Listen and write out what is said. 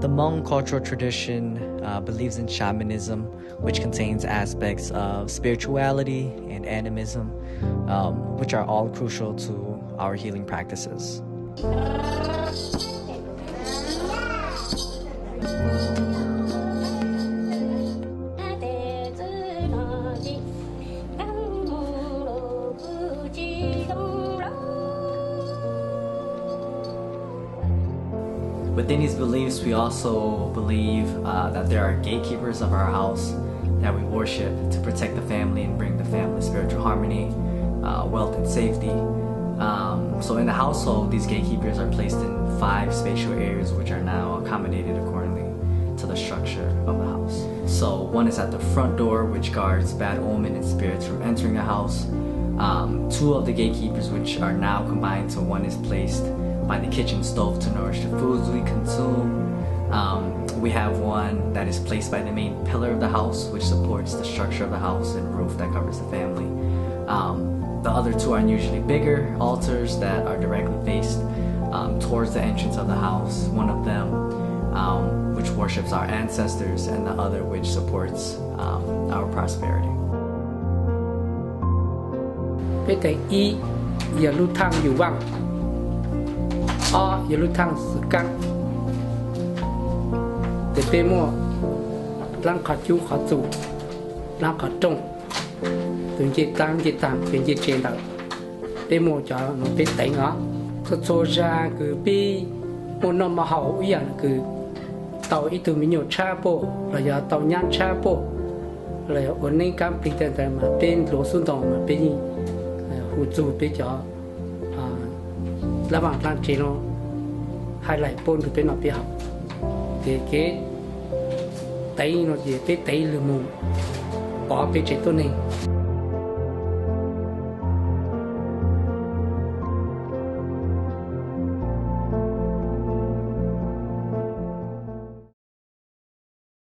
The Hmong cultural tradition believes in shamanism, which contains aspects of spirituality and animism, which are all crucial to our healing practices. Within these beliefs, we also believe that there are gatekeepers of our house that we worship to protect the family and bring the family spiritual harmony, wealth, and safety. So in the household, these gatekeepers are placed in 5 spatial areas which are now accommodated accordingly to the structure of the house. So one is at the front door, which guards bad omen and spirits from entering the house. 2 of the gatekeepers, which are now combined to one, is placed by the kitchen stove to nourish the foods we consume. We have one that is placed by the main pillar of the house, which supports the structure of the house and roof that covers the family. The other 2 are usually bigger altars that are directly faced towards the entrance of the house. One of them which worships our ancestors, and the other which supports our prosperity. Giờ lúc thang sự căng để bê mua lăng khó chú khó chủ lăng khó trông từng chế tăng từng chế trên đầu bê mua cho nó bê tẩy ngó thật số ra cứ bê một năm mà hậu ý là cứ tàu ít từ mình nhiều cha bộ rồi giờ tàu nhang cha bộ rồi ổn định cam bình tĩnh mà bên lúa xuân đồng mà bên hủ chủ bên cho là bằng lan trên nó hai lại bôn từ bên nó bị học thì cái tay nó gì cái tay lừa mù bỏ bên trên tôi này